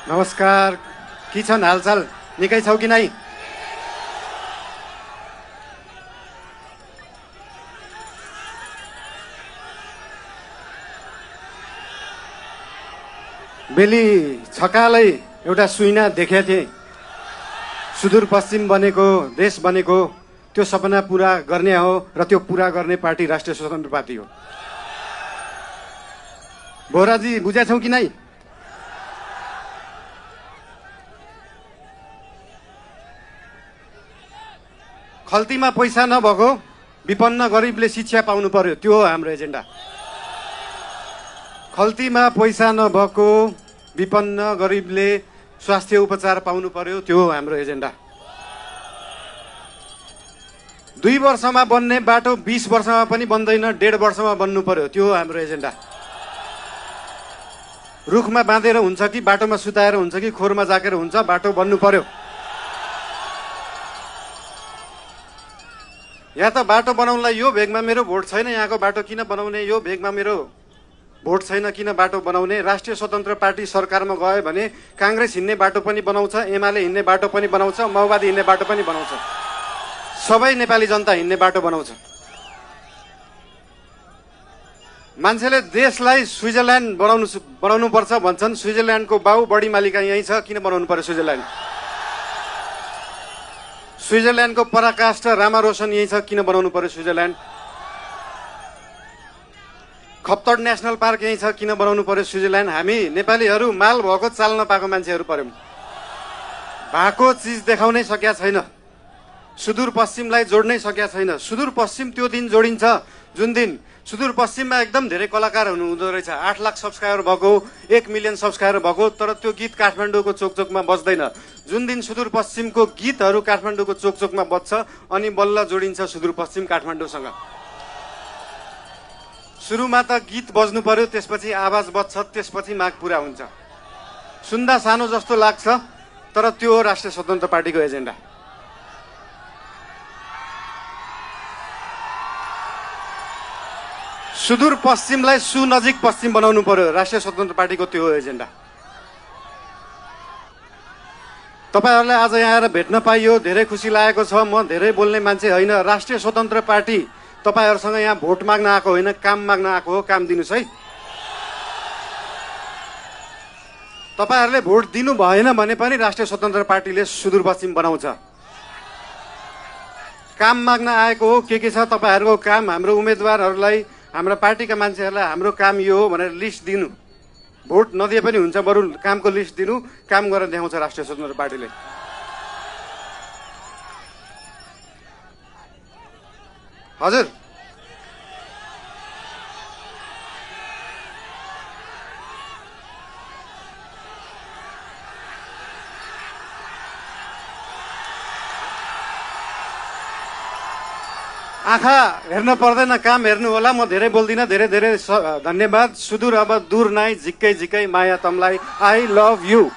नमस्कार, के छन् हालचाल? निकै छौ कि नै? बेली छकालै एउटा सुइना देखेको थिएँ। सुदूरपश्चिम बनेको, देश बनेको, त्यो सपना पुरा गर्ने हो र त्यो पुरा गर्ने पार्टी राष्ट्रिय स्वतन्त्र पार्टी हो। बोराजी बुझेछौ कि नै? खल्तीमा पैसा नभएको विपन्न गरिबले शिक्षा पाउनु पर्यो, त्यो हो हाम्रो एजेन्डा। खल्तीमा पैसा नभएको विपन्न गरिबले स्वास्थ्य उपचार पाउनु पर्यो, त्यो हो हाम्रो एजेन्डा। 2 वर्षमा बन्ने बाटो 20 वर्षमा पनि बन्दैन, 1.5 वर्षमा बन्नु पर्यो, त्यो हो हाम्रो एजेन्डा। रुखमा बाँधेर हुन्छ कि बाटोमा सुताएर हुन्छ कि खोरमा जाकेर हुन्छ, बाटो बन्नु पर्यो। या त बाटो बनाउनलाई यो भेगमा मेरो भोट छैन, यहाँको बाटो किन बनाउने, यो भेगमा मेरो भोट छैन किन बाटो बनाउने। राष्ट्रिय स्वतन्त्र पार्टी सरकारमा गयो भने काङ्ग्रेस हिँड्ने बाटो पनि बनाउँछ, एमाले हिँड्ने बाटो पनि बनाउँछ, माओवादी हिँड्ने बाटो पनि बनाउँछ, सबै नेपाली जनता हिँड्ने बाटो बनाउँछ। मान्छेले देशलाई स्विजरल्यान्ड बनाउनु पर्छ भन्छन्। स्विजरल्यान्डको बाउ बढी मालिका यहीँ छ, किन बनाउनु पर्यो स्विजरल्यान्ड? स्विजरल्यान्डको पराकाष्ठ रामारोसन यहीँ छ, किन बनाउनु पर्यो स्विजरल्यान्ड? खप्तड नेसनल पार्क यहीँ छ, किन बनाउनु पर्यो स्विजरल्यान्ड? हामी नेपालीहरू माल भएको चाल नपाएको मान्छेहरू पर्यौँ। भएको चिज देखाउनै सकेका छैन, सुदूरपश्चिमलाई जोड्नै सकेका छैन। सुदूरपश्चिम त्यो दिन जोडिन्छ जुन दिन सुदूरपश्चिममा एकदम धेरै कलाकार हुँदो रहेछ। 8 लाख सब्सक्राइबर भएको, 1 मिलियन सब्सक्राइबर भएको, तर त्यो गीत काठमाडौँको चोकचोकमा बज्दैन। जुन दिन सुदूरपश्चिमको गीतहरू काठमाडौँको चोकचोकमा बज्छ अनि बल्ल जोडिन्छ सुदूरपश्चिम काठमाडौँसँग। सुरुमा त गीत बज्नु पर्यो, त्यसपछि आवाज बज्छ, त्यसपछि माग पुरा हुन्छ। सुन्दा सानो जस्तो लाग्छ, तर त्यो हो राष्ट्रिय स्वतन्त्र पार्टीको एजेन्डा। सुदूरपश्चिमलाई सुनजिक पश्चिम बनाउनु पर्यो, राष्ट्रिय स्वतन्त्र पार्टीको त्यो हो एजेन्डा। तपाईहरुलाई आज यहाँ आएर भेट्न पाइयो, धेरै खुसी लागेको छ। म धेरै बोल्ने मान्छे होइन। राष्ट्रिय स्वतन्त्र पार्टी तपाईहरुसँग यहाँ भोट माग्न आएको होइन, काम माग्न आएको हो। काम दिनुस् है। तपाईहरुले भोट दिनु भएन भने पनि राष्ट्रिय स्वतन्त्र पार्टीले सुदूरपश्चिम बनाउँछ। काम माग्न आएको हो। के छ तपाईहरुको काम? हाम्रो उम्मेदवारहरूलाई, हाम्रा पार्टीका मान्छेहरूलाई हाम्रो काम यो हो भनेर लिस्ट दिनु। भोट नदिए पनि हुन्छ, बरु कामको लिस्ट दिनु, काम गरेर देखाउँछ राष्ट्रिय स्वतन्त्र पार्टीले। हजुर, आँखा हेर्न पर्दैन, काम हेर्नु होला। म धेरै बोल्दिनँ। धेरै धेरै धन्यवाद। सुदूर अब दूर नाइ, झिक्कै झिक्कै माया तमलाई। I love you.